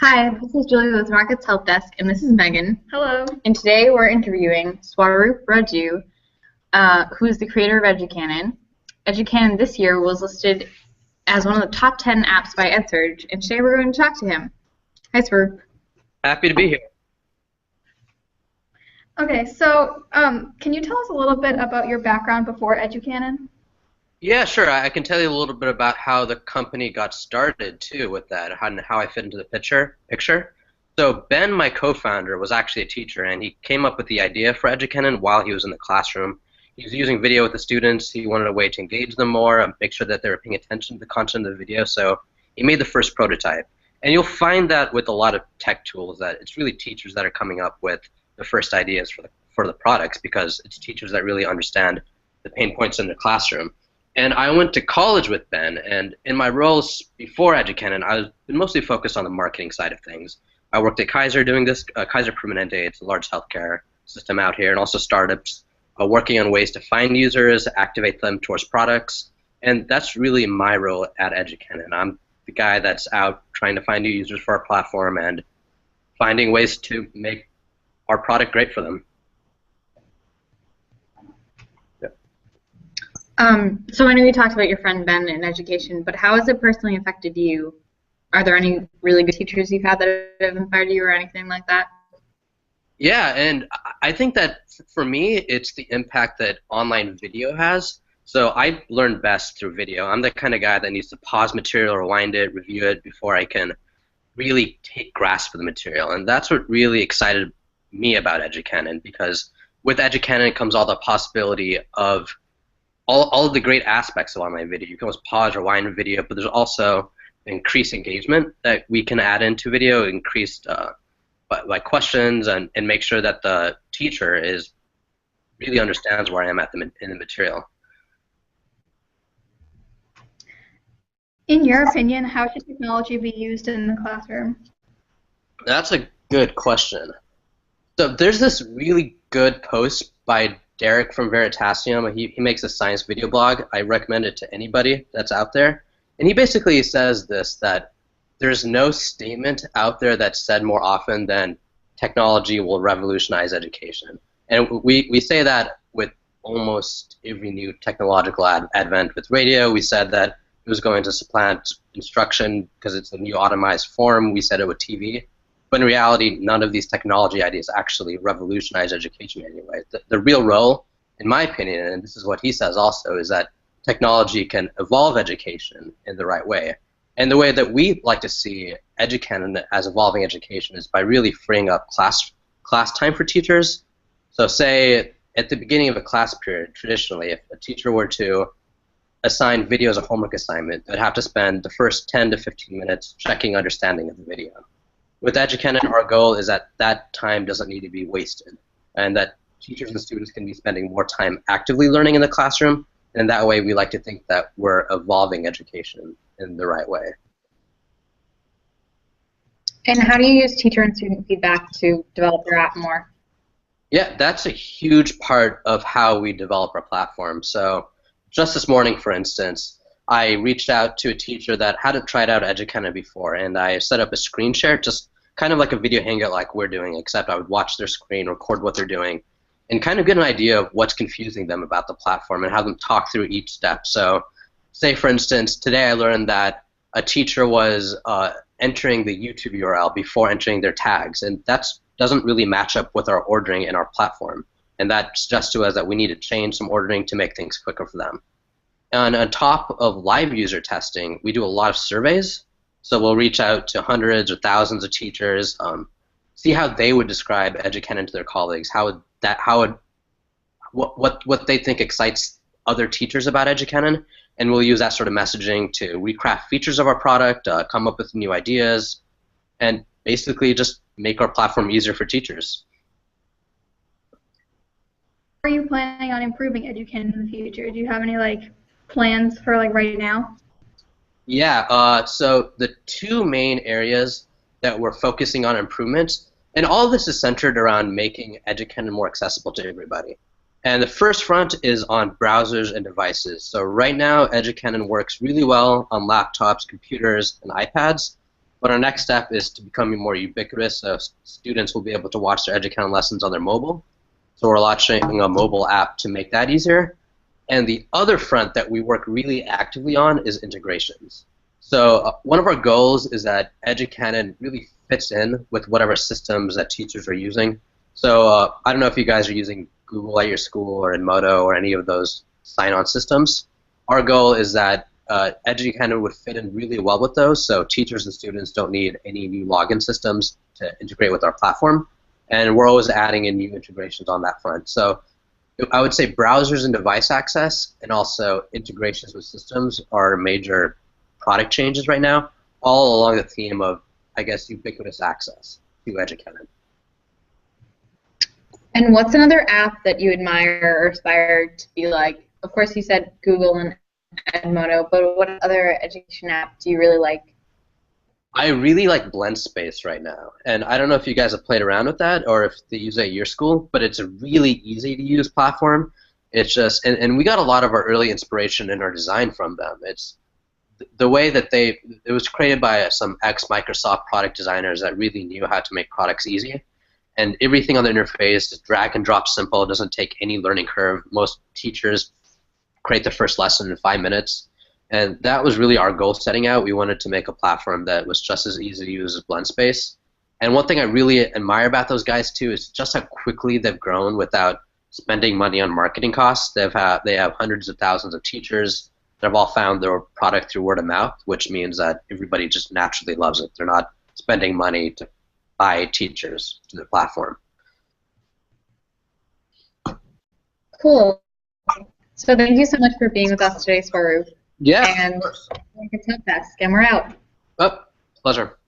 Hi, this is Julie with Rocket's Help Desk, and this is Megan. Hello. And today we're interviewing Swaroop Raju, who is the creator of eduCanon. eduCanon this year was listed as one of the top 10 apps by EdSurge, and today we're going to talk to him. Hi, Swaroop. Happy to be here. Okay, so can you tell us a little bit about your background before eduCanon? Yeah, sure. I can tell you a little bit about how the company got started, too, with that, and how I fit into the picture. So Ben, my co-founder, was actually a teacher, and he came up with the idea for eduCanon while he was in the classroom. He was using video with the students. He wanted a way to engage them more, and make sure that they were paying attention to the content of the video, so he made the first prototype. And you'll find that with a lot of tech tools that it's really teachers that are coming up with the first ideas for the products, because it's teachers that really understand the pain points in the classroom. And I went to college with Ben, and in my roles before eduCanon, I was mostly focused on the marketing side of things. I worked at Kaiser doing this, Kaiser Permanente. It's a large healthcare system out here, and also startups, working on ways to find users, activate them towards products, and that's really my role at eduCanon. I'm the guy that's out trying to find new users for our platform and finding ways to make our product great for them. So I know you talked about your friend Ben in education, but how has it personally affected you? Are there any really good teachers you've had that have inspired you or anything like that? Yeah, and I think that for me, it's the impact that online video has. So I learn best through video. I'm the kind of guy that needs to pause material, rewind it, review it before I can really take grasp of the material. And that's what really excited me about eduCanon, because with eduCanon comes all the possibility of all of the great aspects of online video. You can always pause, rewind a video, but there's also increased engagement that we can add into video, increased by questions, and make sure that the teacher really understands where I am in the material. In your opinion, how should technology be used in the classroom? That's a good question. So there's this really good post by Derek from Veritasium. He makes a science video blog. I recommend it to anybody that's out there. And he basically says this, that there's no statement out there that's said more often than technology will revolutionize education. And we say that with almost every new technological advent. With radio, we said that it was going to supplant instruction because it's a new automized form. We said it with TV. But in reality, none of these technology ideas actually revolutionize education anyway. The real role, in my opinion, and this is what he says also, is that technology can evolve education in the right way. And the way that we like to see eduCanon as evolving education is by really freeing up class time for teachers. So say at the beginning of a class period, traditionally, if a teacher were to assign video as a homework assignment, they'd have to spend the first 10 to 15 minutes checking understanding of the video. With eduCanon, our goal is that that time doesn't need to be wasted, and that teachers and students can be spending more time actively learning in the classroom, and that way we like to think that we're evolving education in the right way. And how do you use teacher and student feedback to develop your app more? Yeah, that's a huge part of how we develop our platform. So just this morning, for instance, I reached out to a teacher that hadn't tried out eduCanon before, and I set up a screen share, just kind of like a video hangout like we're doing, except I would watch their screen, record what they're doing, and kind of get an idea of what's confusing them about the platform and have them talk through each step. So say, for instance, today I learned that a teacher was entering the YouTube URL before entering their tags, and that doesn't really match up with our ordering in our platform. And that suggests to us that we need to change some ordering to make things quicker for them. And on top of live user testing, we do a lot of surveys. So we'll reach out to hundreds or thousands of teachers, see how they would describe eduCanon to their colleagues, what they think excites other teachers about eduCanon, and we'll use that sort of messaging to recraft features of our product, come up with new ideas, and basically just make our platform easier for teachers. How are you planning on improving eduCanon in the future? Do you have any plans for right now? Yeah, so the two main areas that we're focusing on improvements, and all of this is centered around making eduCanon more accessible to everybody. And the first front is on browsers and devices. So right now, eduCanon works really well on laptops, computers, and iPads. But our next step is to become more ubiquitous, so students will be able to watch their eduCanon lessons on their mobile. So we're launching a mobile app to make that easier. And the other front that we work really actively on is integrations. So one of our goals is that eduCanon really fits in with whatever systems that teachers are using. So I don't know if you guys are using Google at your school or Edmodo or any of those sign-on systems. Our goal is that eduCanon would fit in really well with those, so teachers and students don't need any new login systems to integrate with our platform. And we're always adding in new integrations on that front. So I would say browsers and device access and also integrations with systems are major product changes right now, all along the theme of, I guess, ubiquitous access to eduCanon. And what's another app that you admire or aspire to be like? Of course, you said Google and Edmodo, but what other education app do you really like? I really like BlendSpace right now, and I don't know if you guys have played around with that or if they use it at your school, but it's a really easy to use platform. It's just, and we got a lot of our early inspiration in our design from them. It's the way that it was created by some ex-Microsoft product designers that really knew how to make products easy, and everything on the interface is drag and drop simple. It doesn't take any learning curve. Most teachers create the first lesson in 5 minutes. And that was really our goal setting out. We wanted to make a platform that was just as easy to use as BlendSpace. And one thing I really admire about those guys too is just how quickly they've grown without spending money on marketing costs. They have hundreds of thousands of teachers that have all found their product through word of mouth, which means that everybody just naturally loves it. They're not spending money to buy teachers to the platform. Cool. So thank you so much for being with us today, Swaroop. Yeah. And it's Help Desk, and we're out. Oh, pleasure.